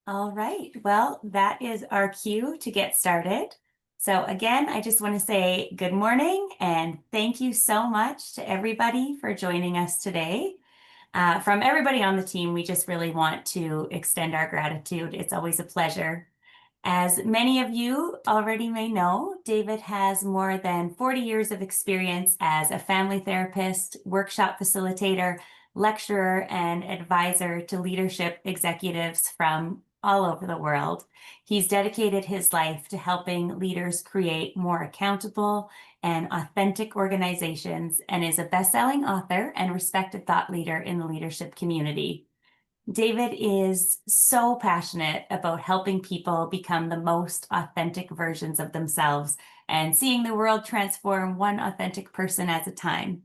All right. Well, that is our cue to get started. So again, I just want to say good morning and thank you so much to everybody for joining us today. From everybody on the team, we just really want to extend our gratitude. It's always a pleasure. As many of you already may know, David has more than 40 years of experience as a family therapist, workshop facilitator, lecturer, and advisor to leadership executives from all over the world. He's dedicated his life to helping leaders create more accountable and authentic organizations and is a best-selling author and respected thought leader in the leadership community. David is so passionate about helping people become the most authentic versions of themselves and seeing the world transform one authentic person at a time.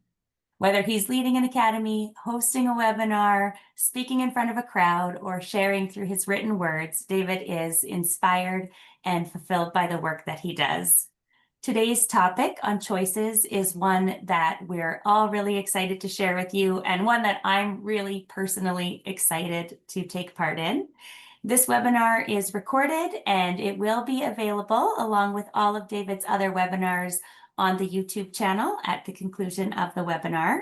Whether he's leading an academy, hosting a webinar, speaking in front of a crowd, or sharing through his written words, David is inspired and fulfilled by the work that he does. Today's topic on choices is one that we're all really excited to share with you and one that I'm really personally excited to take part in. This webinar is recorded and it will be available along with all of David's other webinars on the YouTube channel at the conclusion of the webinar.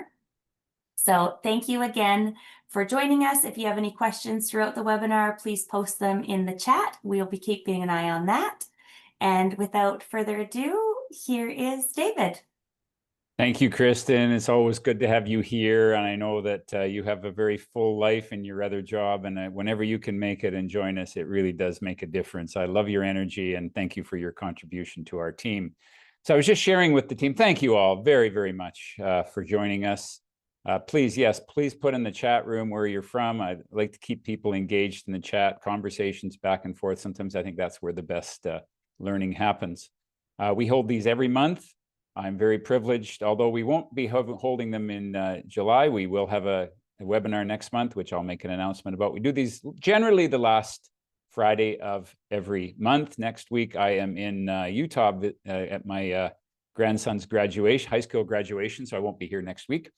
So thank you again for joining us. If you have any questions throughout the webinar, please post them in the chat. We'll be keeping an eye on that. And without further ado, here is David. Thank you, Kristen. It's always good to have you here. And I know that you have a very full life in your other job. And whenever you can make it and join us, it really does make a difference. I love your energy and thank you for your contribution to our team. So I was just sharing with the team. Thank you all very, very much for joining us. Please put in the chat room where you're from. I'd like to keep people engaged in the chat, conversations back and forth. Sometimes I think that's where the best learning happens. We hold these every month. I'm very privileged, although we won't be holding them in July. We will have a webinar next month, which I'll make an announcement about. We do these generally the last Friday of every month. Next week, I am in Utah at my grandson's graduation, high school graduation, so I won't be here next week.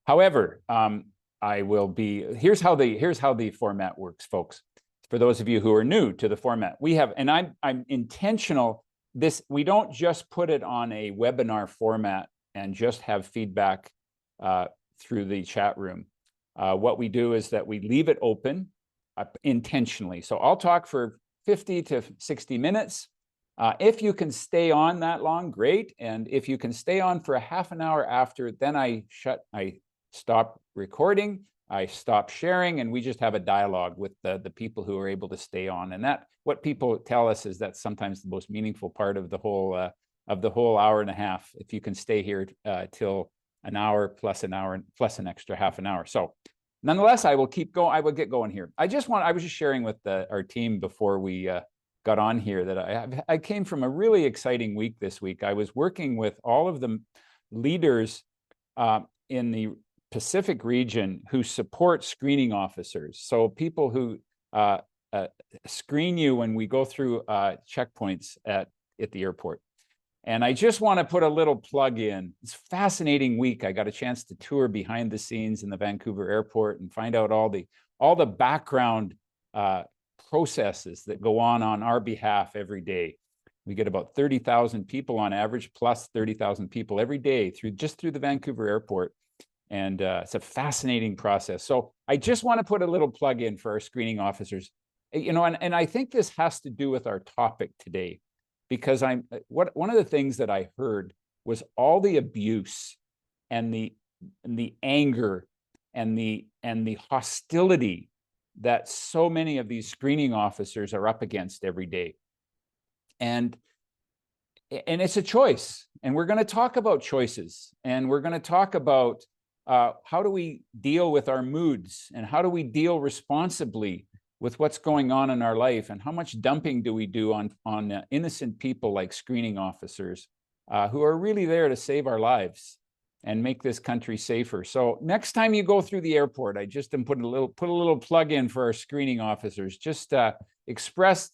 However, I will be. Here's how the format works, folks. For those of you who are new to the format, we have, and I'm intentional. We don't just put it on a webinar format and just have feedback through the chat room. What we do is that we leave it open intentionally. So I'll talk for 50 to 60 minutes. If you can stay on that long, great. And if you can stay on for a half an hour after, then I stop recording, I stop sharing, and we just have a dialogue with the people who are able to stay on. And that, what people tell us is that's sometimes the most meaningful part of the whole hour and a half. If you can stay here till an hour plus an extra half an hour. So nonetheless, I will keep going. I will get going here. I was just sharing with our team before we got on here that I came from a really exciting week this week. I was working with all of the leaders in the Pacific region who support screening officers. So people who screen you when we go through checkpoints at the airport. And I just want to put a little plug in. It's a fascinating week. I got a chance to tour behind the scenes in the Vancouver airport and find out all the background processes that go on our behalf every day. We get about 30,000 people on average, plus 30,000 people every day through the Vancouver airport. And it's a fascinating process. So I just want to put a little plug in for our screening officers. You know, and I think this has to do with our topic today, because one of the things that I heard was all the abuse and the anger and the hostility that so many of these screening officers are up against every day. And it's a choice. And we're going to talk about choices, and we're going to talk about how do we deal with our moods, and how do we deal responsibly with what's going on in our life, and how much dumping do we do on innocent people like screening officers who are really there to save our lives and make this country safer. So next time you go through the airport, I just put a little plug in for our screening officers. Just express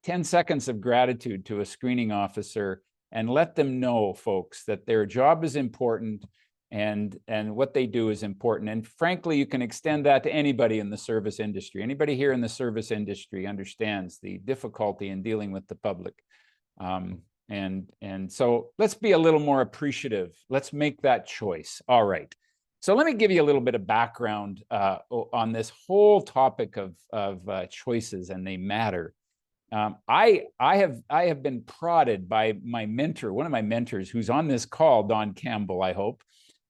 10 seconds of gratitude to a screening officer and let them know, folks, that their job is important. And what they do is important. And frankly, you can extend that to anybody in the service industry. Anybody here in the service industry understands the difficulty in dealing with the public. And so let's be a little more appreciative. Let's make that choice. All right. So let me give you a little bit of background on this whole topic of choices, and they matter. I have been prodded by my mentor, one of my mentors, who's on this call, Don Campbell. I hope.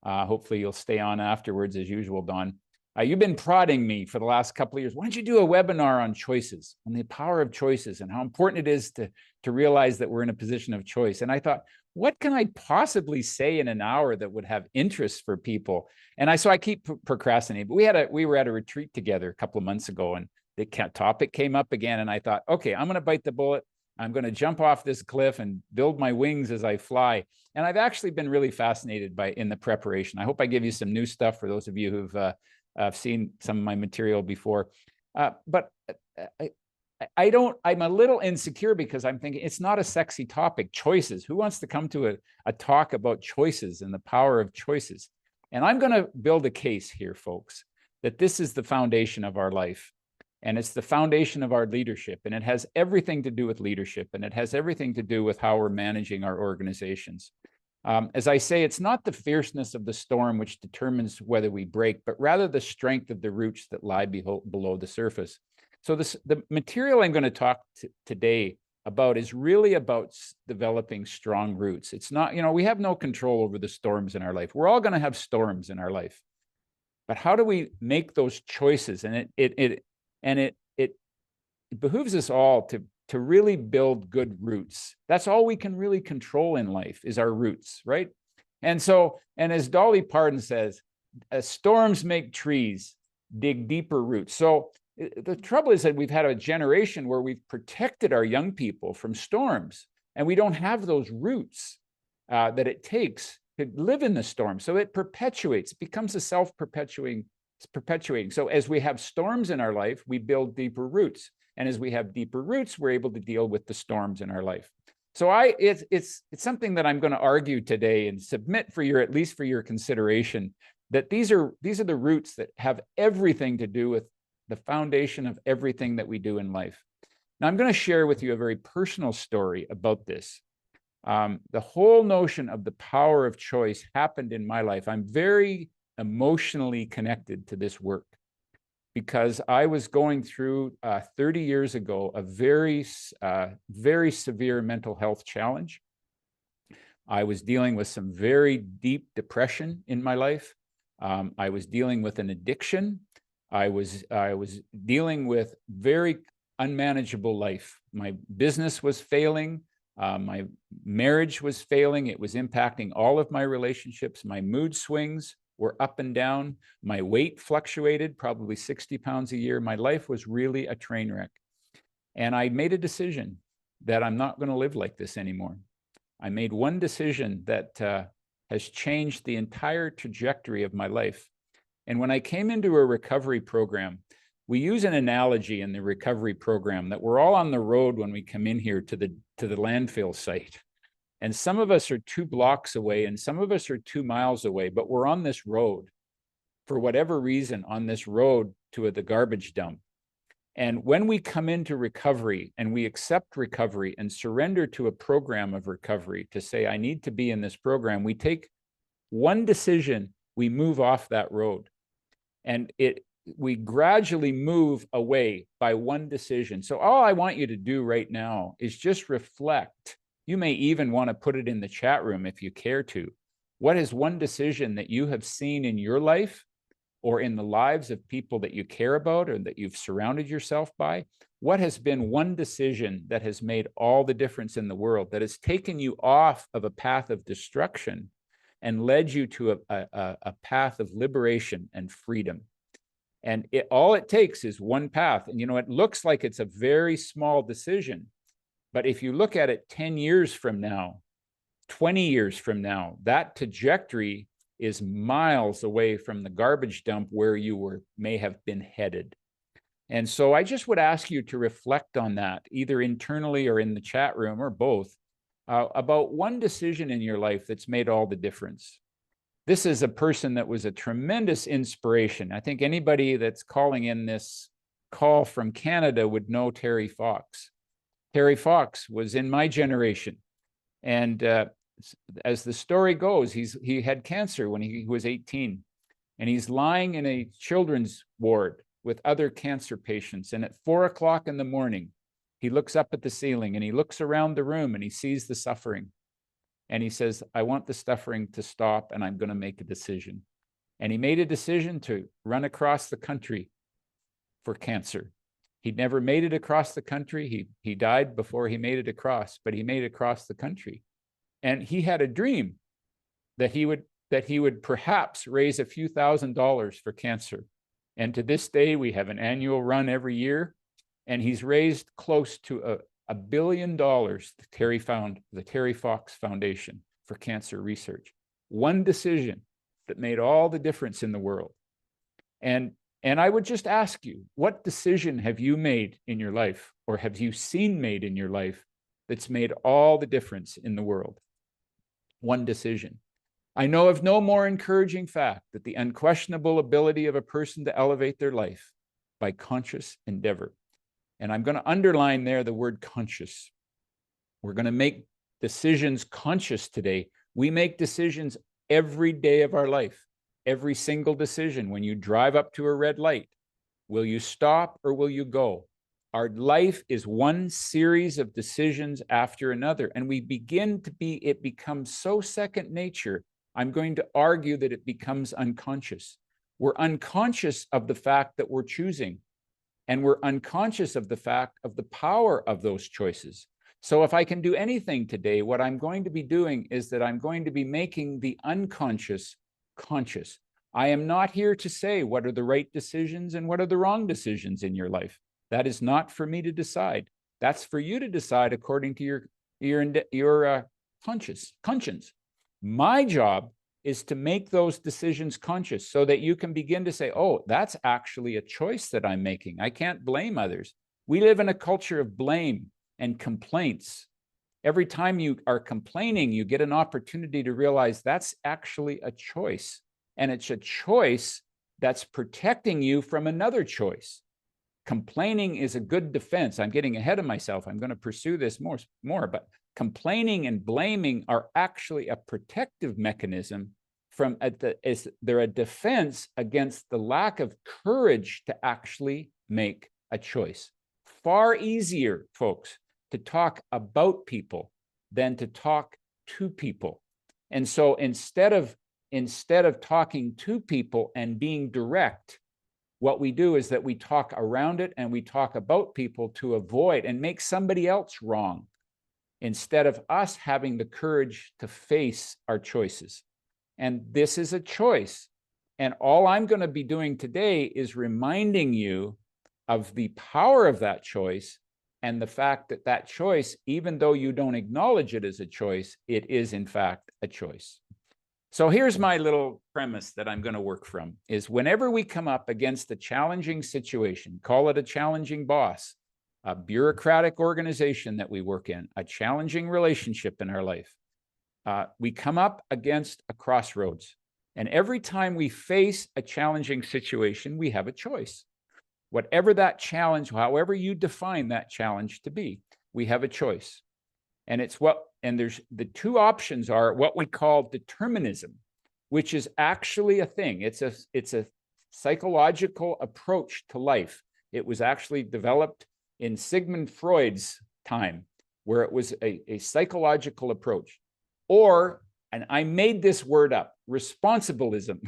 Hopefully you'll stay on afterwards as usual, Don. You've been prodding me for the last couple of years. Why don't you do a webinar on choices, on the power of choices, and how important it is to realize that we're in a position of choice? And I thought, what can I possibly say in an hour that would have interest for people? And so I keep procrastinating. But we were at a retreat together a couple of months ago, and the topic came up again. And I thought, okay, I'm going to bite the bullet. I'm going to jump off this cliff and build my wings as I fly. And I've actually been really fascinated in the preparation. I hope I give you some new stuff for those of you who've seen some of my material before. But I'm a little insecure because I'm thinking it's not a sexy topic, choices. Who wants to come to a talk about choices and the power of choices? And I'm going to build a case here, folks, that this is the foundation of our life. And it's the foundation of our leadership. And it has everything to do with leadership. And it has everything to do with how we're managing our organizations. As I say, it's not the fierceness of the storm which determines whether we break, but rather the strength of the roots that lie below the surface. So the material I'm going to talk today about is really about developing strong roots. It's not, we have no control over the storms in our life. We're all going to have storms in our life. But how do we make those choices? And it behooves us all to really build good roots. That's all we can really control in life is our roots, right? And as Dolly Parton says, storms make trees dig deeper roots. So the trouble is that we've had a generation where we've protected our young people from storms, and we don't have those roots that it takes to live in the storm. So it perpetuates, becomes a self-perpetuating. So as we have storms in our life, we build deeper roots. And as we have deeper roots, we're able to deal with the storms in our life. So it's something that I'm going to argue today and submit for at least for your consideration, that these are the roots that have everything to do with the foundation of everything that we do in life. Now, I'm going to share with you a very personal story about this. The whole notion of the power of choice happened in my life. I'm very emotionally connected to this work because I was going through 30 years ago a very severe mental health challenge. I was dealing with some very deep depression in my life. I was dealing with an addiction. I was dealing with very unmanageable life. My business was failing. My marriage was failing. It was impacting all of my relationships. My mood swings were up and down. My weight fluctuated, probably 60 pounds a year. My life was really a train wreck. And I made a decision that I'm not going to live like this anymore. I made one decision that has changed the entire trajectory of my life. And when I came into a recovery program, we use an analogy in the recovery program that we're all on the road when we come in here to the landfill site. And some of us are 2 blocks away and some of us are 2 miles away, but we're on this road for whatever reason, on this road to the garbage dump. And when we come into recovery and we accept recovery and surrender to a program of recovery to say, I need to be in this program, we take one decision, we move off that road. And we gradually move away by one decision. So all I want you to do right now is just reflect. You may even want to put it in the chat room if you care to. What is one decision that you have seen in your life or in the lives of people that you care about or that you've surrounded yourself by? What has been one decision that has made all the difference in the world, that has taken you off of a path of destruction and led you to a path of liberation and freedom? And all it takes is one path. And it looks like it's a very small decision. But if you look at it 10 years from now, 20 years from now, that trajectory is miles away from the garbage dump where you may have been headed. And so I just would ask you to reflect on that, either internally or in the chat room or both, about one decision in your life that's made all the difference. This is a person that was a tremendous inspiration. I think anybody that's calling in this call from Canada would know Terry Fox. Terry Fox was in my generation. And as the story goes, he had cancer when he was 18. And he's lying in a children's ward with other cancer patients. And at 4 o'clock in the morning, he looks up at the ceiling and he looks around the room and he sees the suffering. And he says, I want the suffering to stop and I'm going to make a decision. And he made a decision to run across the country for cancer. He'd never made it across the country. He died before he made it across, but he made it across the country. And he had a dream that he would perhaps raise a few $1,000s for cancer. And to this day, we have an annual run every year. And he's raised close to $1 billion, the Terry Fox Foundation for Cancer Research. One decision that made all the difference in the world. And I would just ask you, what decision have you made in your life, or have you seen made in your life, that's made all the difference in the world? One decision. I know of no more encouraging fact that the unquestionable ability of a person to elevate their life by conscious endeavor. And I'm going to underline there the word conscious. We're going to make decisions conscious today. We make decisions every day of our life, every single decision. When you drive up to a red light, will you stop or will you go? Our life is one series of decisions after another, and it becomes so second nature. I'm going to argue that it becomes unconscious. We're unconscious of the fact that we're choosing. And we're unconscious of the fact of the power of those choices. So if I can do anything today, what I'm going to be doing is that I'm going to be making the unconscious conscious. I am not here to say what are the right decisions and what are the wrong decisions in your life. That is not for me to decide. That's for you to decide according to your conscience. My job is to make those decisions conscious so that you can begin to say, oh, that's actually a choice that I'm making. I can't blame others. We live in a culture of blame and complaints. Every time you are complaining, you get an opportunity to realize that's actually a choice. And it's a choice that's protecting you from another choice. Complaining is a good defense. I'm getting ahead of myself. I'm going to pursue this more, but complaining and blaming are actually a protective mechanism they're a defense against the lack of courage to actually make a choice. Far easier, folks, to talk about people than to talk to people. And so instead of talking to people and being direct, what we do is that we talk around it and we talk about people to avoid and make somebody else wrong, instead of us having the courage to face our choices. And this is a choice. And all I'm going to be doing today is reminding you of the power of that choice and the fact that that choice, even though you don't acknowledge it as a choice, it is in fact a choice. So here's my little premise that I'm going to work from, is whenever we come up against a challenging situation, call it a challenging boss, a bureaucratic organization that we work in, a challenging relationship in our life, we come up against a crossroads. And every time we face a challenging situation, we have a choice. Whatever that challenge, however you define that challenge to be, we have a choice. And there's the two options are what we call determinism, which is actually a thing. It's a psychological approach to life. It was actually developed in Sigmund Freud's time, where it was a psychological approach. Or, and I made this word up, responsibilism.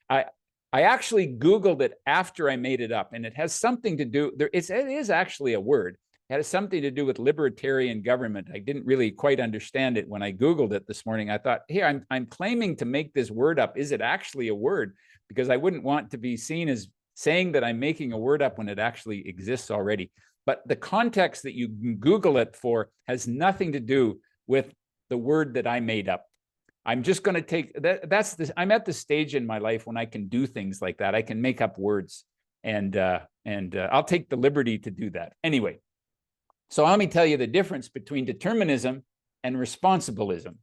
I actually Googled it after I made it up, and it has something to do, it is actually a word. It has something to do with libertarian government. I didn't really quite understand it when I Googled it this morning. I thought, here, I'm claiming to make this word up. Is it actually a word? Because I wouldn't want to be seen as saying that I'm making a word up when it actually exists already. But the context that you Google it for has nothing to do with the word that I made up. I'm just going to take that. I'm at the stage in my life when I can do things like that. I can make up words, and I'll take the liberty to do that. Anyway, so let me tell you the difference between determinism and responsibilism.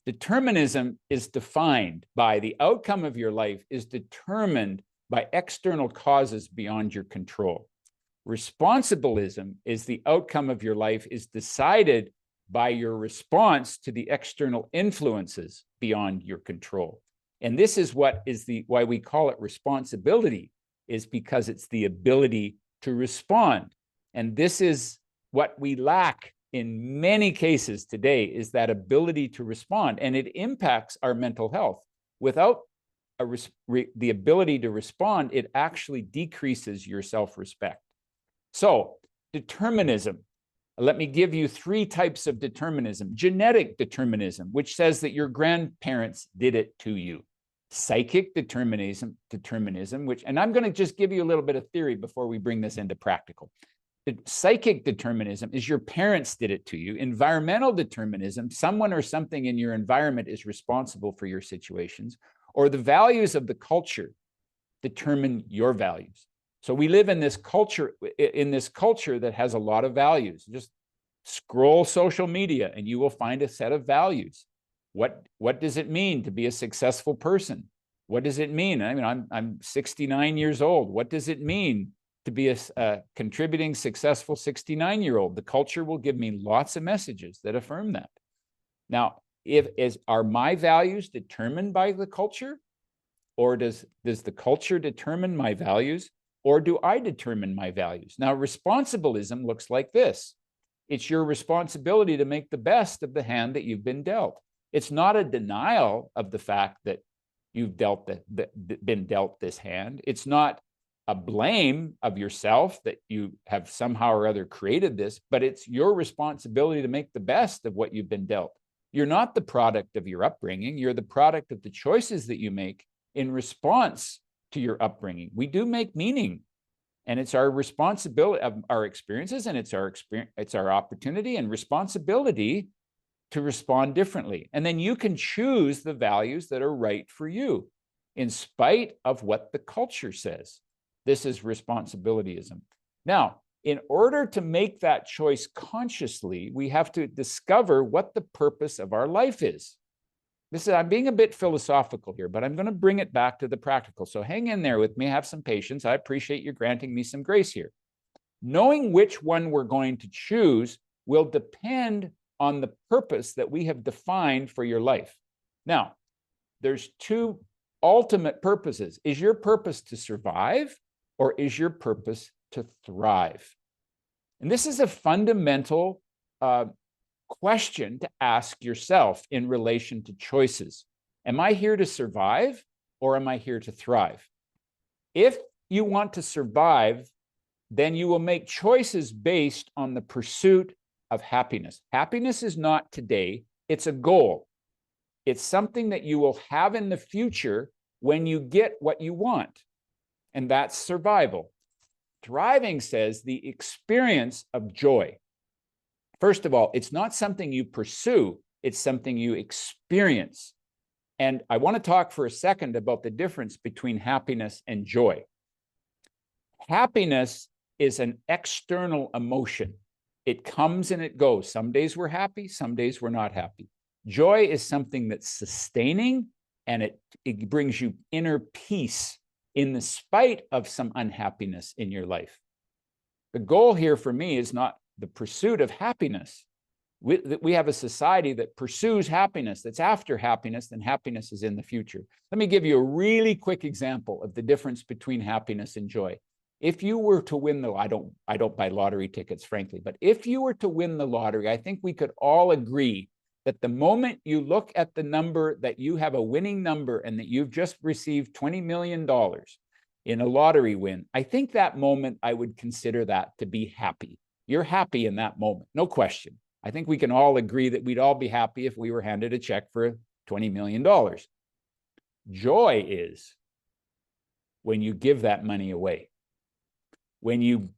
Determinism is defined by the outcome of your life is determined by external causes beyond your control. Responsibilism is the outcome of your life is decided by your response to the external influences beyond your control. And this is what is why we call it responsibility, is because it's the ability to respond. And this is what we lack in many cases today, is that ability to respond, and it impacts our mental health. Without the ability to respond, it actually decreases your self-respect. So determinism, let me give you 3 types of determinism. Genetic determinism, which says that your grandparents did it to you. Psychic determinism, which, and I'm going to just give you a little bit of theory before we bring this into practical. Psychic determinism is your parents did it to you. Environmental determinism, someone or something in your environment is responsible for your situations, or the values of the culture determine your values. So we live in this culture that has a lot of values. Just scroll social media and you will find a set of values. What does it mean to be a successful person? What does it mean? I mean, I'm 69 years old. What does it mean to be a contributing, successful 69-year-old? The culture will give me lots of messages that affirm that. Now, are my values determined by the culture? Or does the culture determine my values? Or do I determine my values? Now, responsibilism looks like this. It's your responsibility to make the best of the hand that you've been dealt. It's not a denial of the fact that you've been dealt this hand. It's not a blame of yourself that you have somehow or other created this, but it's your responsibility to make the best of what you've been dealt. You're not the product of your upbringing. You're the product of the choices that you make in response to your upbringing. We do make meaning, and it's our responsibility of our experiences, and it's our opportunity and responsibility to respond differently. And then you can choose the values that are right for you in spite of what the culture says. This is responsibilityism. Now, in order to make that choice consciously, we have to discover what the purpose of our life is. I'm being a bit philosophical here, but I'm going to bring it back to the practical. So hang in there with me, have some patience. I appreciate you granting me some grace here. Knowing which one we're going to choose will depend on the purpose that we have defined for your life. Now, there's 2 ultimate purposes. Is your purpose to survive, or is your purpose to thrive? And this is a fundamental question to ask yourself in relation to choices. Am I here to survive, or am I here to thrive? If you want to survive, then you will make choices based on the pursuit of happiness. Happiness is not today, it's a goal. It's something that you will have in the future when you get what you want. And that's survival. Thriving says the experience of joy. First of all, it's not something you pursue, it's something you experience. And I want to talk for a second about the difference between happiness and joy. Happiness is an external emotion. It comes and it goes. Some days we're happy, some days we're not happy. Joy is something that's sustaining, and it brings you inner peace in the spite of some unhappiness in your life. The goal here for me is not the pursuit of happiness. We have a society that pursues happiness, that's after happiness, and happiness is in the future. Let me give you a really quick example of the difference between happiness and joy. If you were to win I don't buy lottery tickets, frankly, but if you were to win the lottery, I think we could all agree that the moment you look at the number, that you have a winning number and that you've just received $20 million in a lottery win, I think that moment I would consider that to be happy. You're happy in that moment, no question. I think we can all agree that we'd all be happy if we were handed a check for $20 million. Joy is when you give that money away. When you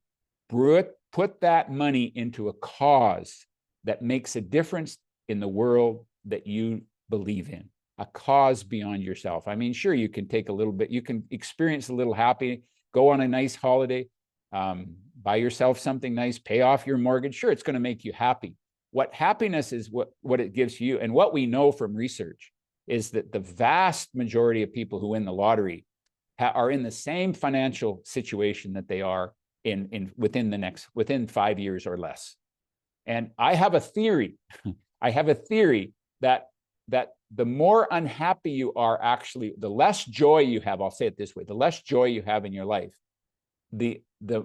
put that money into a cause that makes a difference in the world that you believe in, a cause beyond yourself. I mean, sure, you can take a little bit, you can experience a little happy, go on a nice holiday, buy yourself something nice, pay off your mortgage. Sure, it's going to make you happy. what happiness is, what it gives you, and what we know from research is that the vast majority of people who win the lottery are in the same financial situation that they are within 5 years or less. And I have a theory. I have a theory that the more unhappy you are, actually, the less joy you have. I'll say it this way: the less joy you have in your life, the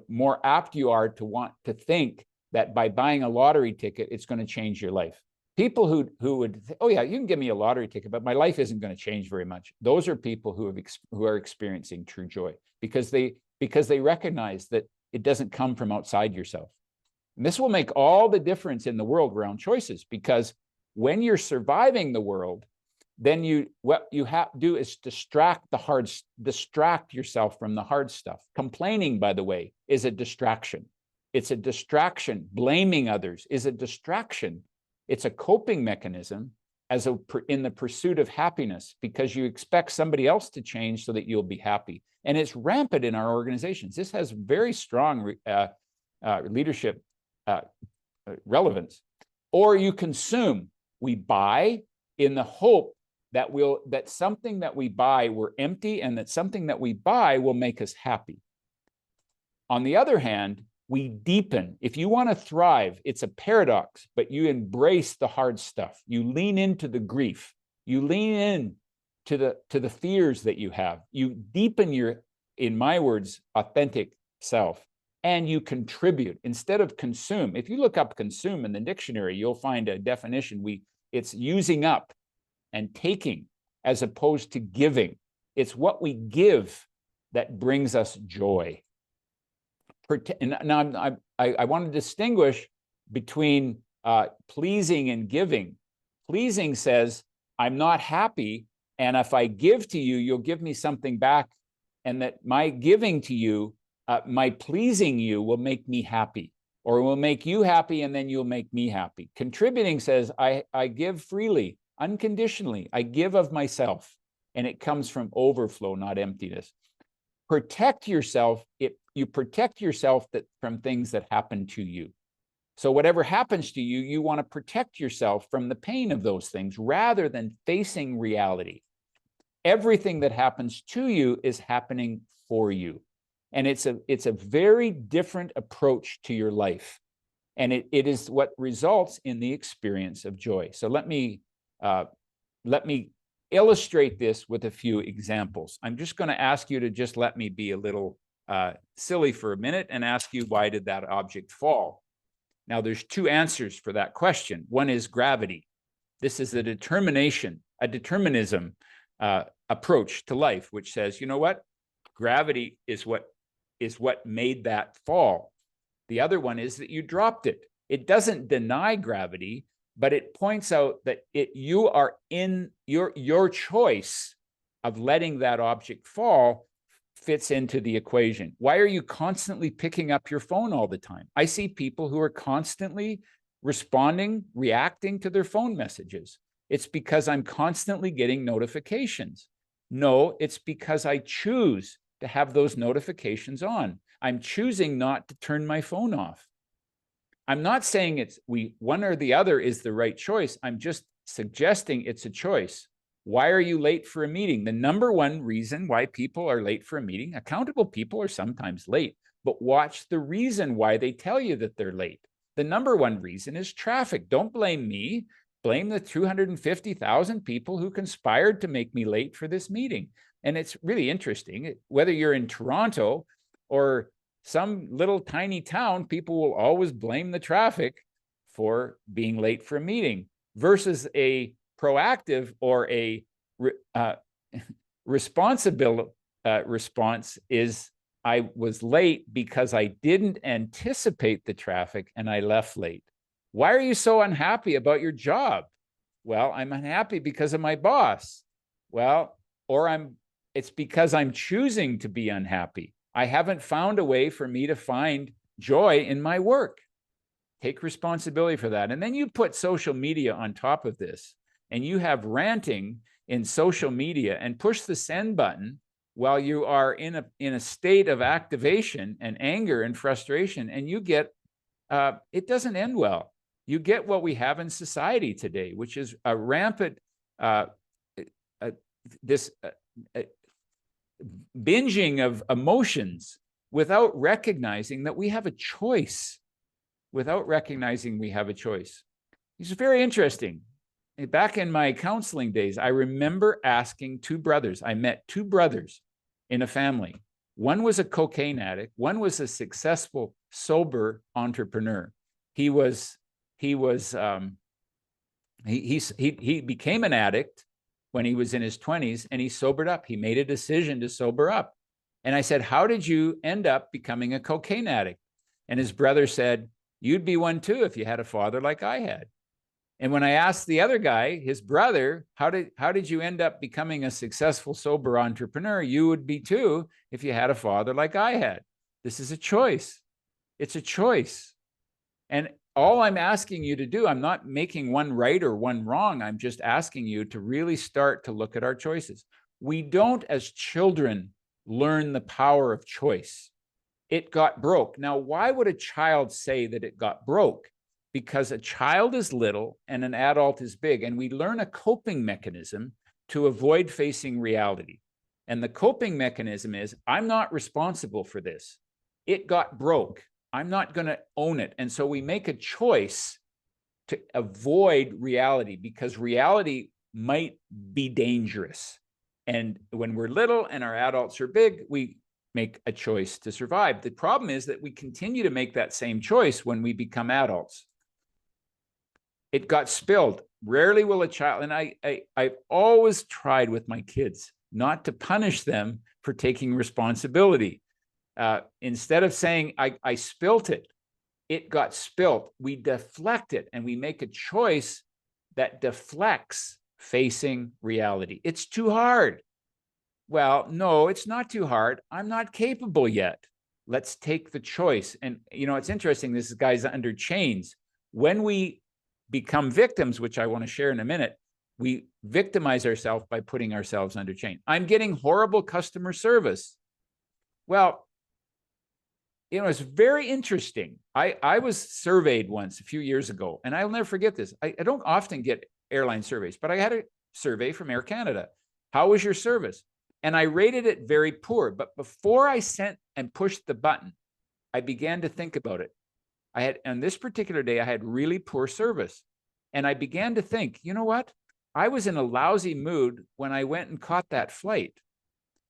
more apt you are to want to think that by buying a lottery ticket, it's going to change your life. People who would say, oh yeah, you can give me a lottery ticket, but my life isn't going to change very much. Those are people who are experiencing true joy, because they recognize that it doesn't come from outside yourself. And this will make all the difference in the world around choices, because when you're surviving the world, then what you have to do is distract yourself from the hard stuff. Complaining, by the way, is a distraction. It's a distraction. Blaming others is a distraction. It's a coping mechanism in the pursuit of happiness, because you expect somebody else to change so that you'll be happy. And it's rampant in our organizations. This has very strong leadership relevance. Or you consume. We buy in the hope that something that we buy, we're empty, and that something that we buy will make us happy. On the other hand, we deepen. If you want to thrive, it's a paradox, but you embrace the hard stuff. You lean into the grief. You lean in to the fears that you have. You deepen your, in my words, authentic self, and you contribute instead of consume. If you look up consume in the dictionary, you'll find a definition. It's using up and taking as opposed to giving. It's what we give that brings us joy. And now I want to distinguish between pleasing and giving. Pleasing says, I'm not happy, and if I give to you, you'll give me something back, and that my giving to you, my pleasing you will make me happy, or will make you happy, and then you'll make me happy. Contributing says, I give freely, unconditionally. I give of myself, and it comes from overflow, not emptiness. Protect yourself. You protect yourself from things that happen to you. So whatever happens to you, you want to protect yourself from the pain of those things rather than facing reality. Everything that happens to you is happening for you. And it's a very different approach to your life. And it is what results in the experience of joy. So let me illustrate this with a few examples. I'm just going to ask you to just let me be a little silly for a minute and ask you, why did that object fall? Now, there's two answers for that question. One is gravity. This is a determinism approach to life, which says, you know what? Gravity is what made that fall. The other one is that you dropped it. It doesn't deny gravity, but it points out that you are in your choice of letting that object fall fits into the equation. Why are you constantly picking up your phone all the time? I see people who are constantly reacting to their phone messages. It's because I'm constantly getting notifications. No, it's because I choose to have those notifications on. I'm choosing not to turn my phone off. I'm not saying one or the other is the right choice. I'm just suggesting it's a choice. Why are you late for a meeting? The number one reason why people are late for a meeting, accountable people are sometimes late, but watch the reason why they tell you that they're late. The number one reason is traffic. Don't blame me. Blame the 250,000 people who conspired to make me late for this meeting. And it's really interesting, whether you're in Toronto or some little tiny town, people will always blame the traffic for being late for a meeting, versus a proactive or a responsible response is, I was late because I didn't anticipate the traffic and I left late. Why are you so unhappy about your job? Well, I'm unhappy because of my boss. Well, it's because I'm choosing to be unhappy. I haven't found a way for me to find joy in my work. Take responsibility for that. And then you put social media on top of this, and you have ranting in social media and push the send button while you are in a state of activation and anger and frustration, and you get, it doesn't end well. you get what we have in society today, which is a rampant uh, uh, this binging of emotions without recognizing that we have a choice. Without recognizing we have a choice. It's very interesting. Back in my counseling days, I remember asking two brothers. I met two brothers in a family. One was a cocaine addict. One was a successful, sober entrepreneur. He became an addict when he was in his 20s, and he sobered up. He made a decision to sober up. And I said, how did you end up becoming a cocaine addict? And his brother said, you'd be one too if you had a father like I had. And when I asked the other guy, his brother, how did you end up becoming a successful, sober entrepreneur? You would be too if you had a father like I had. This is a choice. It's a choice. And all I'm asking you to do, I'm not making one right or one wrong. I'm just asking you to really start to look at our choices. We don't, as children, learn the power of choice. It got broke. Now, why would a child say that it got broke? Because a child is little and an adult is big, and we learn a coping mechanism to avoid facing reality. And the coping mechanism is, I'm not responsible for this. It got broke. I'm not going to own it. And so we make a choice to avoid reality, because reality might be dangerous. And when we're little and our adults are big, we make a choice to survive. The problem is that we continue to make that same choice when we become adults. It got spilled. Rarely will a child, and I've always tried with my kids not to punish them for taking responsibility. Instead of saying, I spilt it, it got spilt, we deflect it, and we make a choice that deflects facing reality. It's too hard. Well, no, it's not too hard. I'm not capable yet. Let's take the choice. And, you know, it's interesting. This guy's under chains. When we become victims, which I want to share in a minute, we victimize ourselves by putting ourselves under chain. I'm getting horrible customer service. Well, you know, it's very interesting. I was surveyed once a few years ago, and I'll never forget this. I don't often get airline surveys, but I had a survey from Air Canada. How was your service? And I rated it very poor. But before I sent and pushed the button, I began to think about it. On this particular day, I had really poor service. And I began to think, you know what? I was in a lousy mood when I went and caught that flight.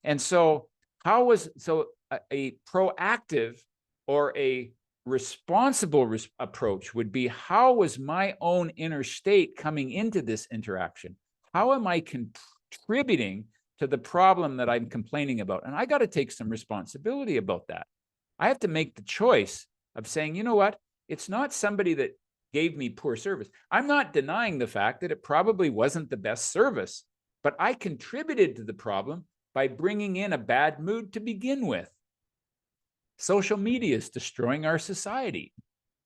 And so a proactive or a responsible approach would be, how was my own inner state coming into this interaction? How am I contributing to the problem that I'm complaining about? And I got to take some responsibility about that. I have to make the choice of saying, you know what? It's not somebody that gave me poor service. I'm not denying the fact that it probably wasn't the best service, but I contributed to the problem by bringing in a bad mood to begin with. Social media is destroying our society.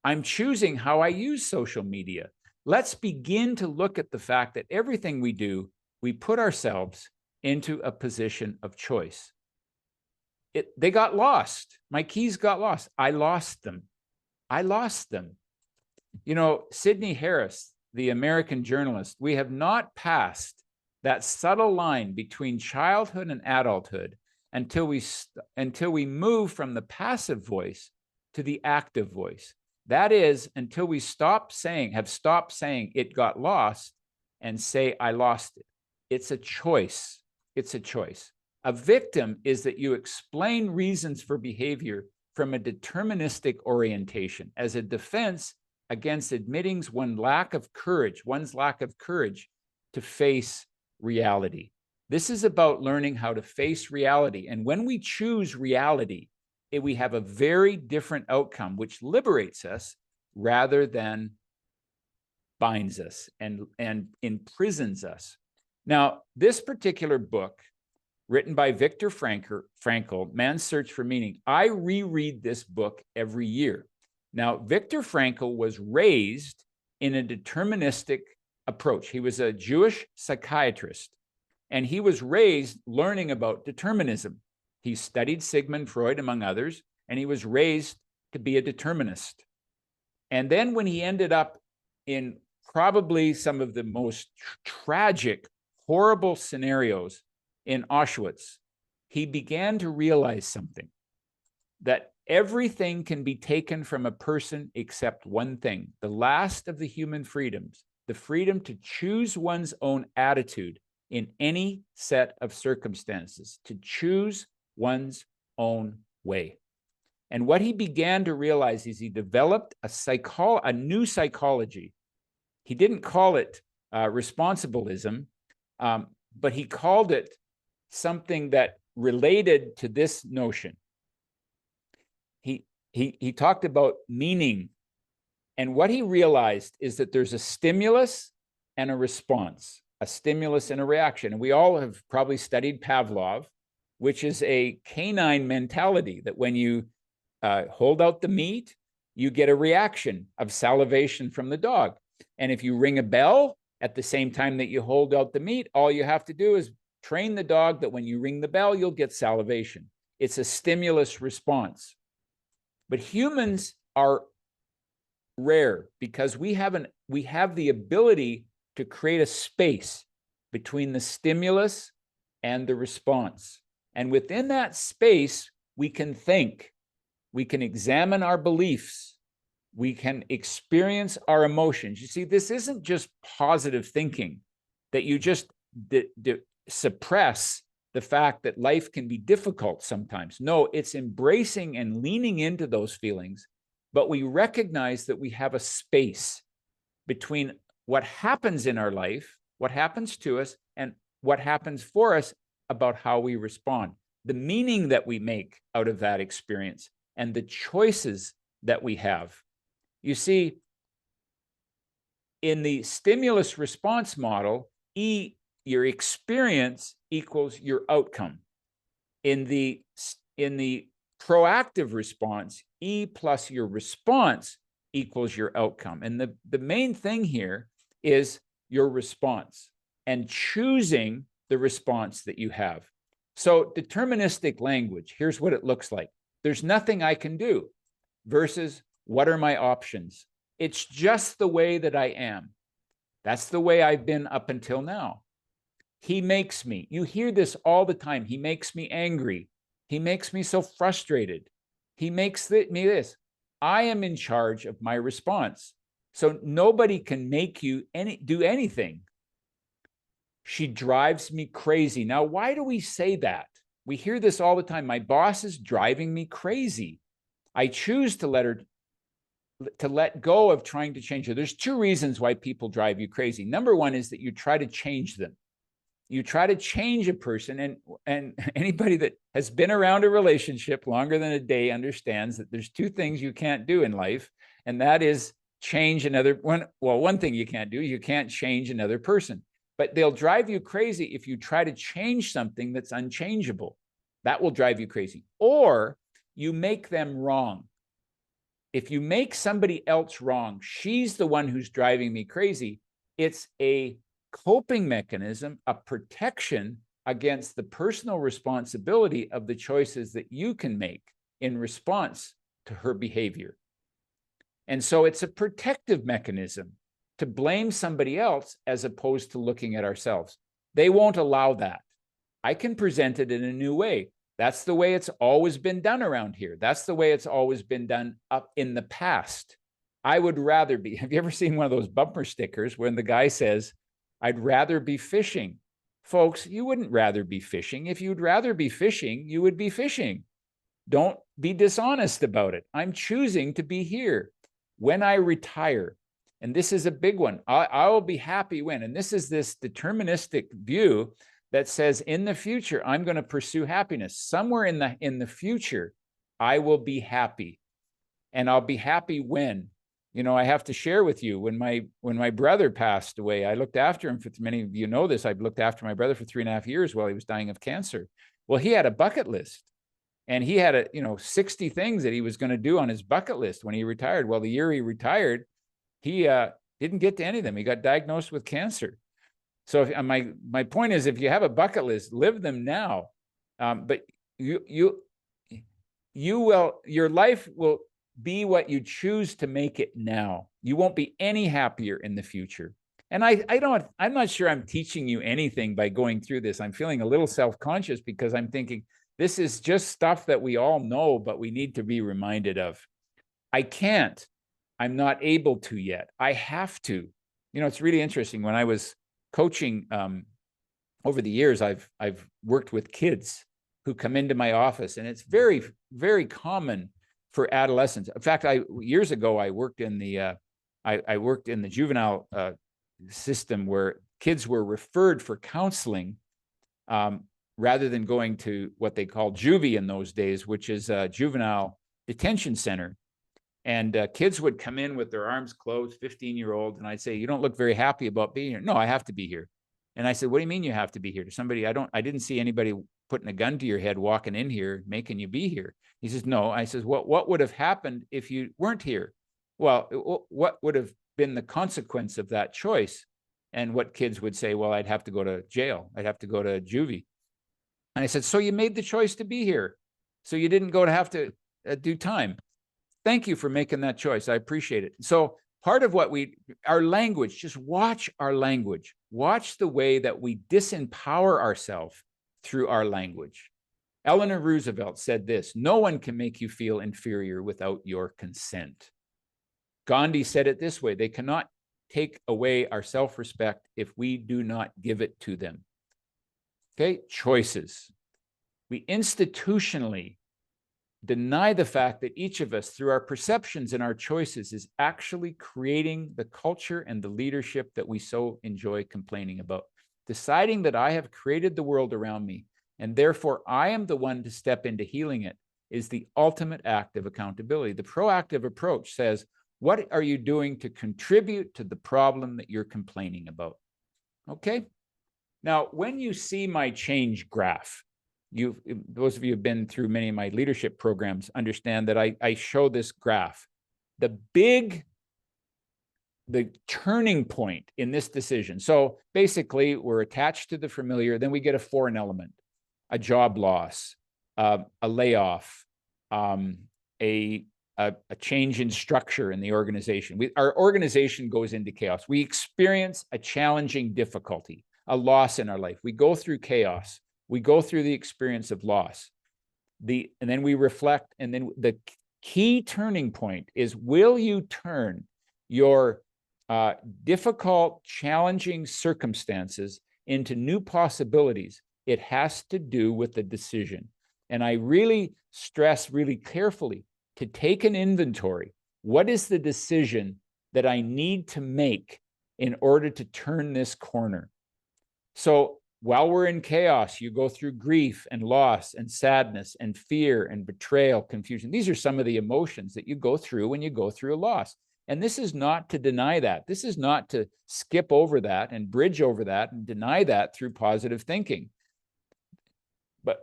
I'm choosing how I use social media. Let's begin to look at the fact that everything we do, we put ourselves into a position of choice. They got lost. My keys got lost. I lost them. You know, Sidney Harris, the American journalist, we have not passed that subtle line between childhood and adulthood until we move from the passive voice to the active voice. That is, until we have stopped saying it got lost and say I lost it. It's a choice. It's a choice. A victim is that you explain reasons for behavior from a deterministic orientation as a defense against admitting one's lack of courage to face reality. This is about learning how to face reality. And when we choose reality, we have a very different outcome, which liberates us rather than binds us and imprisons us. Now, this particular book, written by Viktor Frankl, Man's Search for Meaning, I reread this book every year. Now, Viktor Frankl was raised in a deterministic approach. He was a Jewish psychiatrist, and he was raised learning about determinism. He studied Sigmund Freud, among others, and he was raised to be a determinist. And then when he ended up in probably some of the most tragic, horrible scenarios in Auschwitz, he began to realize something, that everything can be taken from a person except one thing, the last of the human freedoms, the freedom to choose one's own attitude in any set of circumstances, to choose one's own way. And what he began to realize is he developed a new psychology. He didn't call it responsibilism, but he called it something that related to this notion. He talked about meaning. And what he realized is that there's a stimulus and a response, a stimulus and a reaction. And we all have probably studied Pavlov, which is a canine mentality that when you hold out the meat, you get a reaction of salivation from the dog. And if you ring a bell at the same time that you hold out the meat, all you have to do is train the dog that when you ring the bell, you'll get salivation. It's a stimulus response. But humans are rare because we have the ability to create a space between the stimulus and the response. And within that space, we can think, we can examine our beliefs, we can experience our emotions. You see, this isn't just positive thinking that you just suppress the fact that life can be difficult sometimes. No, it's embracing and leaning into those feelings, but we recognize that we have a space between what happens in our life, what happens to us, and what happens for us about how we respond, the meaning that we make out of that experience, and the choices that we have. You see, in the stimulus response model, your experience equals your outcome. In the proactive response, E plus your response equals your outcome. And the main thing here is your response and choosing the response that you have. So deterministic language, here's what it looks like. There's nothing I can do versus what are my options? It's just the way that I am. That's the way I've been up until now. He makes me. You hear this all the time. He makes me angry. He makes me so frustrated. He makes me this. I am in charge of my response. So nobody can make you do anything. She drives me crazy. Now, why do we say that? We hear this all the time. My boss is driving me crazy. I choose to let go of trying to change her. There's two reasons why people drive you crazy. Number one is that you try to change them. You try to change a person, and anybody that has been around a relationship longer than a day understands that there's two things you can't do in life, and that is change another one. Well, one thing you can't do, you can't change another person, but they'll drive you crazy if you try to change something that's unchangeable. That will drive you crazy. Or you make them wrong. If you make somebody else wrong, she's the one who's driving me crazy. It's a coping mechanism, a protection against the personal responsibility of the choices that you can make in response to her behavior. And so it's a protective mechanism to blame somebody else as opposed to looking at ourselves. They won't allow that. I can present it in a new way. That's the way it's always been done around here. That's the way it's always been done up in the past. I would rather be, have you ever seen one of those bumper stickers when the guy says, I'd rather be fishing? Folks, you wouldn't rather be fishing. If you'd rather be fishing, you would be fishing. Don't be dishonest about it. I'm choosing to be here. When I retire, and this is a big one, I will be happy when, and this is this deterministic view that says in the future, I'm going to pursue happiness. Somewhere in the future, I will be happy. And I'll be happy when, you know, I have to share with you, when my brother passed away, I looked after him for, many of you know this, I've looked after my brother for 3.5 years while he was dying of cancer. Well, he had a bucket list, and he had 60 things that he was going to do on his bucket list when he retired. Well, the year he retired, he didn't get to any of them. He got diagnosed with cancer. So my point is, if you have a bucket list, live them now. But your life will be what you choose to make it now. You won't be any happier in the future. And I'm not sure I'm teaching you anything by going through this. I'm feeling a little self-conscious because I'm thinking this is just stuff that we all know, but we need to be reminded of. I can't. I'm not able to yet. I have to. You know, it's really interesting. When I was coaching over the years, I've worked with kids who come into my office, and it's very, very common for adolescents. In fact, years ago I worked in the I worked in the juvenile system where kids were referred for counseling rather than going to what they called juvie in those days, which is a juvenile detention center. And kids would come in with their arms closed, 15-year-olds, and I'd say, "You don't look very happy about being here." "No, I have to be here." And I said, "What do you mean you have to be here?" To somebody, I didn't see anybody putting a gun to your head, walking in here, making you be here. He says, "No." I says, what would have happened if you weren't here? Well, what would have been the consequence of that choice? And what kids would say, "Well, I'd have to go to jail. I'd have to go to juvie." And I said, "So you made the choice to be here. So you didn't go to have to do time. Thank you for making that choice. I appreciate it." So part of what our language, just watch our language. Watch the way that we disempower ourselves through our language. Eleanor Roosevelt said this: "No one can make you feel inferior without your consent." Gandhi said it this way: "They cannot take away our self-respect if we do not give it to them." Okay, choices. We institutionally deny the fact that each of us, through our perceptions and our choices, is actually creating the culture and the leadership that we so enjoy complaining about. Deciding that I have created the world around me, and therefore I am the one to step into healing it, is the ultimate act of accountability. The proactive approach says, what are you doing to contribute to the problem that you're complaining about? Okay? Now, when you see my change graph, those of you who've been through many of my leadership programs understand that I show this graph. The turning point in this decision. So basically, we're attached to the familiar, then we get a foreign element, a job loss, a layoff, a change in structure in the organization. Our organization goes into chaos. We experience a challenging difficulty, a loss in our life. We go through chaos. We go through the experience of loss. And then we reflect, and then the key turning point is, will you turn your difficult, challenging circumstances into new possibilities? It has to do with the decision. And I really stress really carefully to take an inventory. What is the decision that I need to make in order to turn this corner? So while we're in chaos, you go through grief and loss and sadness and fear and betrayal, confusion. These are some of the emotions that you go through when you go through a loss. And this is not to deny that. This is not to skip over that and bridge over that and deny that through positive thinking. But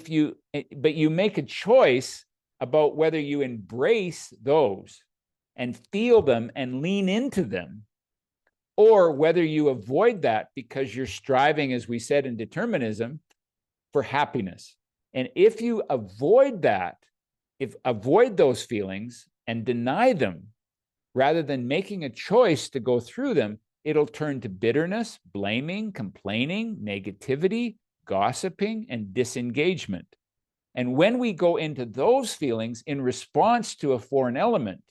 you make a choice about whether you embrace those and feel them and lean into them, or whether you avoid that because you're striving, as we said in determinism, for happiness. And if you avoid that, avoid those feelings and deny them, rather than making a choice to go through them, it'll turn to bitterness, blaming, complaining, negativity, gossiping, and disengagement. And when we go into those feelings in response to a foreign element,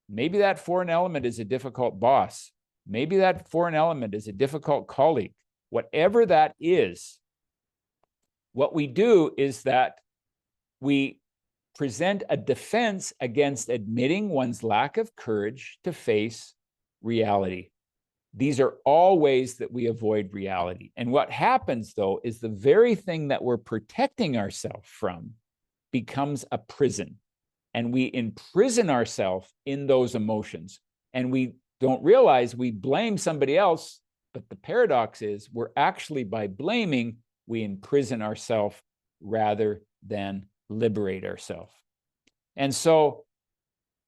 maybe that foreign element is a difficult boss. Maybe that foreign element is a difficult colleague. Whatever that is, what we do is that we present a defense against admitting one's lack of courage to face reality. These are all ways that we avoid reality. And what happens, though, is the very thing that we're protecting ourselves from becomes a prison. And we imprison ourselves in those emotions. And we don't realize we blame somebody else. But the paradox is, we're actually, by blaming, we imprison ourselves rather than liberate ourselves. And so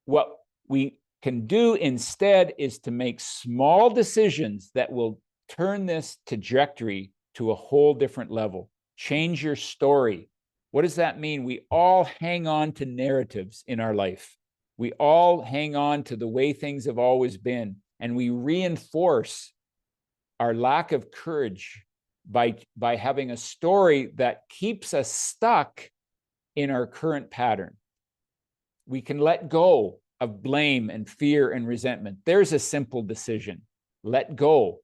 what we can do instead is to make small decisions that will turn this trajectory to a whole different level. Change your story. What does that mean? We all hang on to narratives in our life. We all hang on to the way things have always been, and we reinforce our lack of courage by having a story that keeps us stuck in our current pattern. We can let go of blame and fear and resentment. There's a simple decision. Let go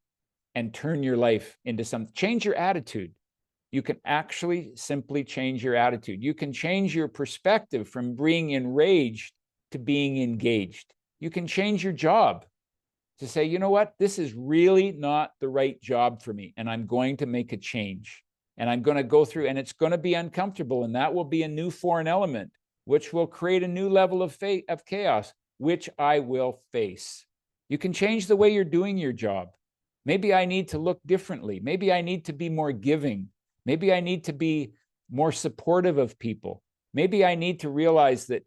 and turn your life into something. Change your attitude. You can actually simply change your attitude. You can change your perspective from being enraged to being engaged. You can change your job to say, you know what, this is really not the right job for me, and I'm going to make a change. And I'm going to go through, and it's going to be uncomfortable, and that will be a new foreign element, which will create a new level of chaos, which I will face. You can change the way you're doing your job. Maybe I need to look differently. Maybe I need to be more giving. Maybe I need to be more supportive of people. Maybe I need to realize that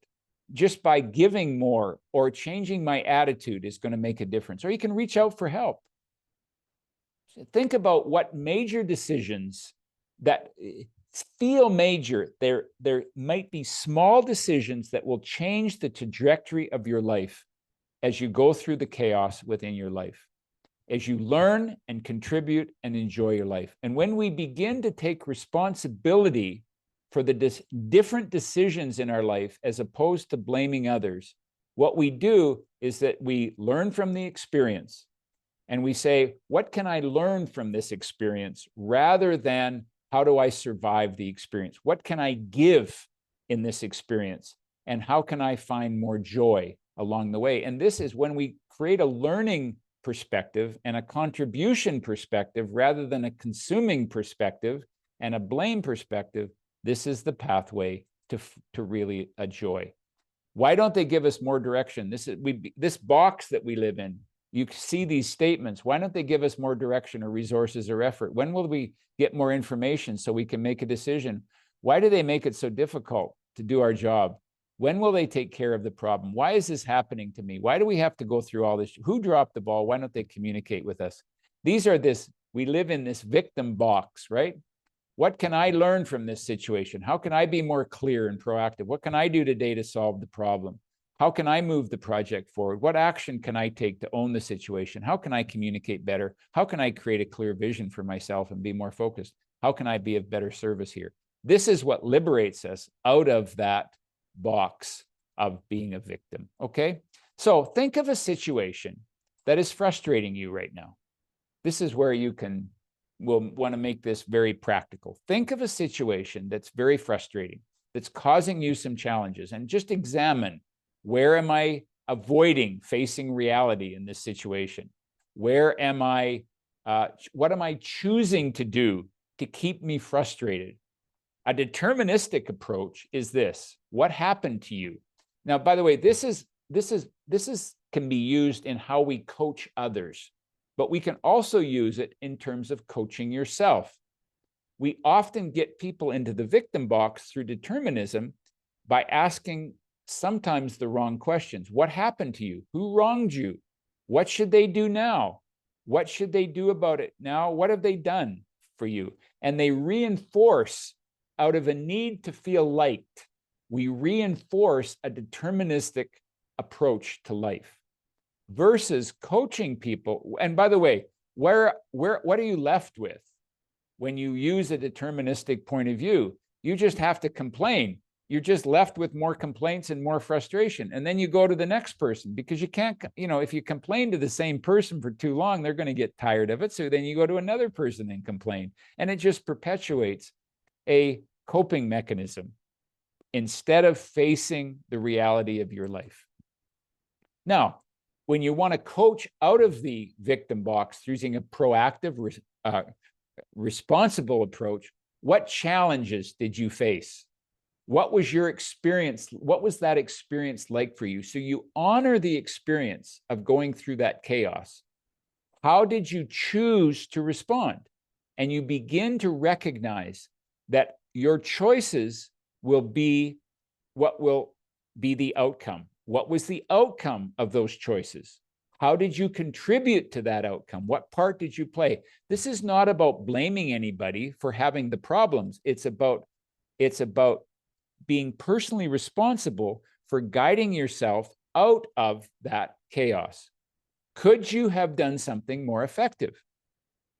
just by giving more or changing my attitude is going to make a difference. Or you can reach out for help. Think about what major decisions that feel major. There might be small decisions that will change the trajectory of your life as you go through the chaos within your life, as you learn and contribute and enjoy your life. And when we begin to take responsibility for the different decisions in our life, as opposed to blaming others, what we do is that we learn from the experience and we say, what can I learn from this experience, rather than how do I survive the experience? What can I give in this experience? And how can I find more joy along the way? And this is when we create a learning perspective and a contribution perspective rather than a consuming perspective and a blame perspective. This is the pathway to really a joy. Why don't they give us more direction? This box that we live in, you see these statements. Why don't they give us more direction or resources or effort? When will we get more information so we can make a decision? Why do they make it so difficult to do our job? When will they take care of the problem? Why is this happening to me? Why do we have to go through all this? Who dropped the ball? Why don't they communicate with us? We live in this victim box, right? What can I learn from this situation? How can I be more clear and proactive? What can I do today to solve the problem? How can I move the project forward? What action can I take to own the situation? How can I communicate better? How can I create a clear vision for myself and be more focused? How can I be of better service here? This is what liberates us out of that box of being a victim, okay? So think of a situation that is frustrating you right now. This is where we'll want to make this very practical. Think of a situation that's very frustrating, that's causing you some challenges, and just examine, where am I avoiding facing reality in this situation? Where am I, what am I choosing to do to keep me frustrated? A deterministic approach is this: what happened to you? Now, by the way, this can be used in how we coach others, but we can also use it in terms of coaching yourself. We often get people into the victim box through determinism by asking sometimes the wrong questions. What happened to you? Who wronged you? What should they do now? What should they do about it now? What have they done for you? And they reinforce, out of a need to feel liked, we reinforce a deterministic approach to life versus coaching people. And by the way, what are you left with when you use a deterministic point of view? You just have to complain. You're just left with more complaints and more frustration. And then you go to the next person, because you can't, if you complain to the same person for too long, they're going to get tired of it. So then you go to another person and complain. And it just perpetuates a coping mechanism instead of facing the reality of your life. Now, when you want to coach out of the victim box through using a proactive, responsible approach, what challenges did you face? What was your experience? What was that experience like for you? So you honor the experience of going through that chaos. How did you choose to respond? And you begin to recognize that your choices will be what will be the outcome. What was the outcome of those choices? How did you contribute to that outcome? What part did you play? This is not about blaming anybody for having the problems. It's about being personally responsible for guiding yourself out of that chaos? Could you have done something more effective?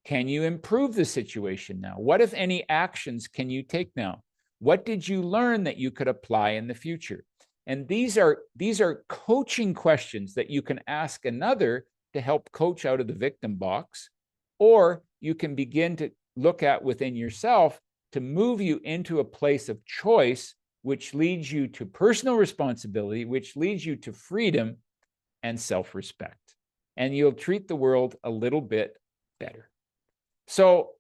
Can you improve the situation now? What, if any, actions can you take now? What did you learn that you could apply in the future? And these are coaching questions that you can ask another to help coach out of the victim box, or you can begin to look at within yourself to move you into a place of choice, which leads you to personal responsibility, which leads you to freedom and self-respect. And you'll treat the world a little bit better. So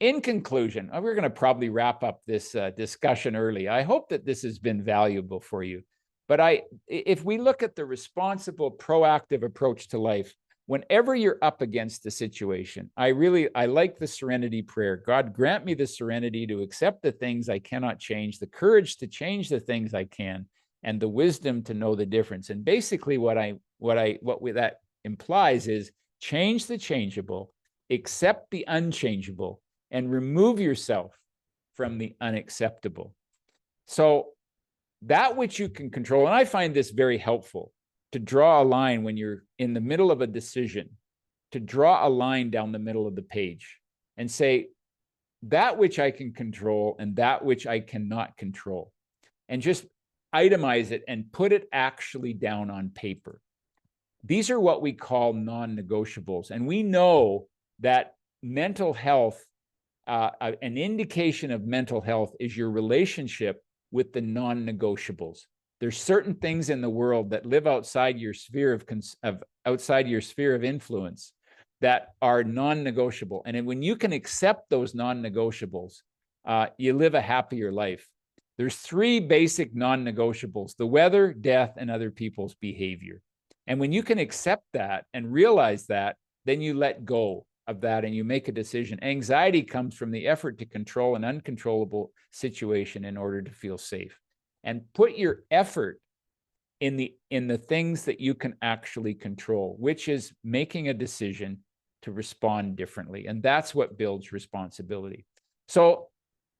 in conclusion, we're going to probably wrap up this discussion early. I hope that this has been valuable for you. But if we look at the responsible, proactive approach to life, whenever you're up against a situation, I like the serenity prayer. God, grant me the serenity to accept the things I cannot change, the courage to change the things I can, and the wisdom to know the difference. And basically what that implies is change the changeable, accept the unchangeable, and remove yourself from the unacceptable. So that which you can control, and I find this very helpful, to draw a line when you're in the middle of a decision, to draw a line down the middle of the page and say, that which I can control and that which I cannot control, and just itemize it and put it actually down on paper. These are what we call non-negotiables. And we know that mental health, an indication of mental health is your relationship with the non-negotiables. There's certain things in the world that live outside your sphere of influence that are non-negotiable. And when you can accept those non-negotiables, you live a happier life. There's three basic non-negotiables: the weather, death, and other people's behavior. And when you can accept that and realize that, then you let go of that and you make a decision. Anxiety comes from the effort to control an uncontrollable situation in order to feel safe. And put your effort in the things that you can actually control, which is making a decision to respond differently. And that's what builds responsibility. So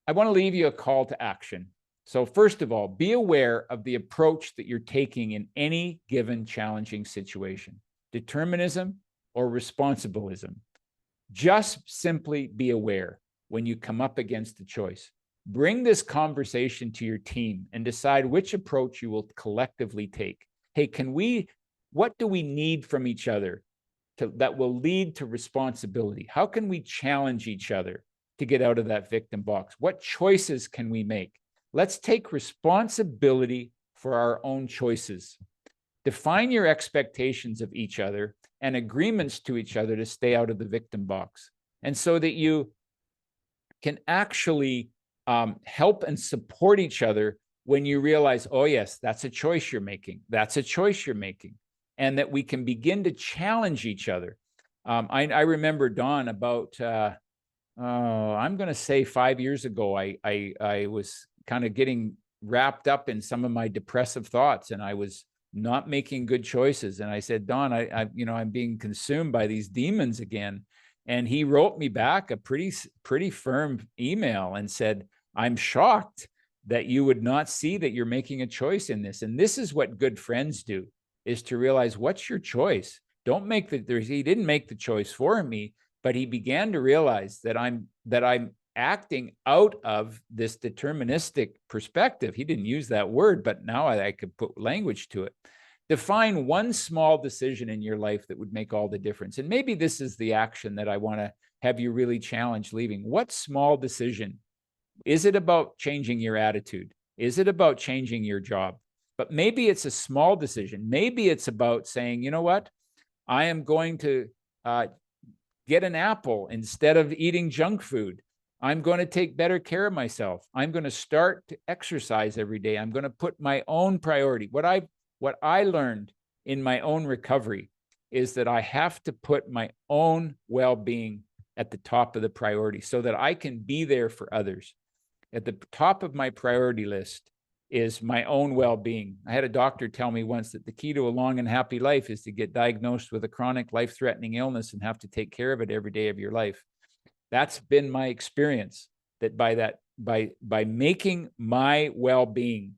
I want to leave you a call to action. So first of all, be aware of the approach that you're taking in any given challenging situation: determinism or responsibilism. Just simply be aware when you come up against a choice. Bring this conversation to your team and decide which approach you will collectively take. Hey, what do we need from each other that will lead to responsibility? How can we challenge each other to get out of that victim box? What choices can we make? Let's take responsibility for our own choices. Define your expectations of each other and agreements to each other to stay out of the victim box. And so that you can actually help and support each other when you realize, oh yes, that's a choice you're making. That's a choice you're making. And that we can begin to challenge each other. I remember, Dawn, about, I'm going to say 5 years ago, I was kind of getting wrapped up in some of my depressive thoughts, and I was not making good choices. And I said, Don, I'm being consumed by these demons again. And he wrote me back a pretty firm email and said, I'm shocked that you would not see that you're making a choice in this. And this is what good friends do, is to realize, what's your choice? He didn't make the choice for me, but he began to realize that I'm acting out of this deterministic perspective. He didn't use that word, but now I could put language to it. Define one small decision in your life that would make all the difference. And maybe this is the action that I want to have you really challenge leaving. What small decision? Is it about changing your attitude? Is it about changing your job? But maybe it's a small decision. Maybe it's about saying, you know what? I am going to get an apple instead of eating junk food. I'm going to take better care of myself. I'm going to start to exercise every day. I'm going to put my own priority. What I learned in my own recovery is that I have to put my own well-being at the top of the priority so that I can be there for others. At the top of my priority list is my own well-being. I had a doctor tell me once that the key to a long and happy life is to get diagnosed with a chronic life-threatening illness and have to take care of it every day of your life. That's been my experience, that by making my well-being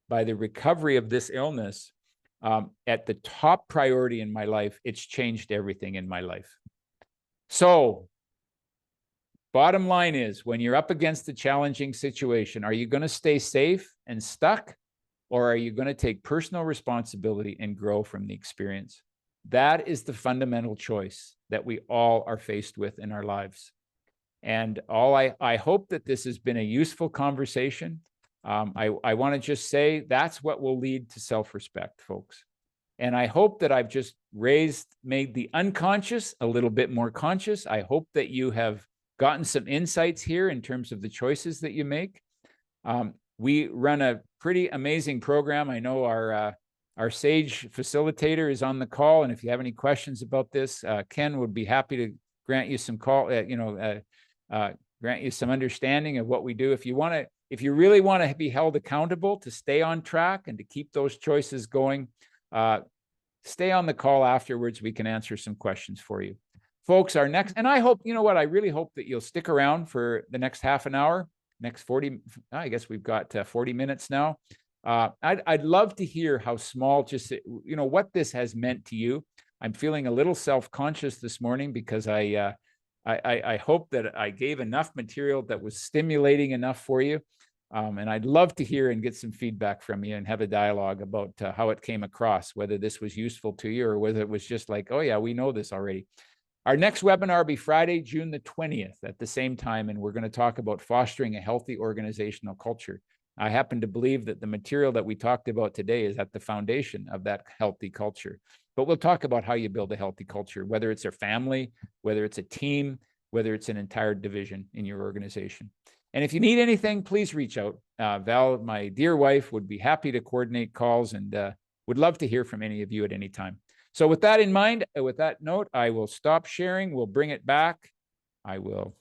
by the recovery of this illness, at the top priority in my life, it's changed everything in my life. So bottom line is, when you're up against a challenging situation, are you going to stay safe and stuck, or are you going to take personal responsibility and grow from the experience? That is the fundamental choice that we all are faced with in our lives. And I hope that this has been a useful conversation. I want to just say that's what will lead to self-respect, folks. And I hope that I've just made the unconscious a little bit more conscious. I hope that you have gotten some insights here in terms of the choices that you make. We run a pretty amazing program. I know our SAGE facilitator is on the call, and if you have any questions about this, Ken would be happy to grant you some grant you some understanding of what we do. If you really want to be held accountable to stay on track and to keep those choices going, stay on the call afterwards. We can answer some questions for you. Folks, our next, and I hope, I really hope that you'll stick around for the next half an hour, next 40, I guess we've got 40 minutes now. I'd love to hear how small, what this has meant to you. I'm feeling a little self-conscious this morning because I hope that I gave enough material that was stimulating enough for you. And I'd love to hear and get some feedback from you and have a dialogue about how it came across, whether this was useful to you or whether it was just like, oh yeah, we know this already. Our next webinar will be Friday, June the 20th at the same time, and we're going to talk about fostering a healthy organizational culture. I happen to believe that the material that we talked about today is at the foundation of that healthy culture. But we'll talk about how you build a healthy culture, whether it's a family, whether it's a team, whether it's an entire division in your organization. And if you need anything, please reach out. Val, my dear wife, would be happy to coordinate calls and would love to hear from any of you at any time. So with that in mind, with that note, I will stop sharing. We'll bring it back. I will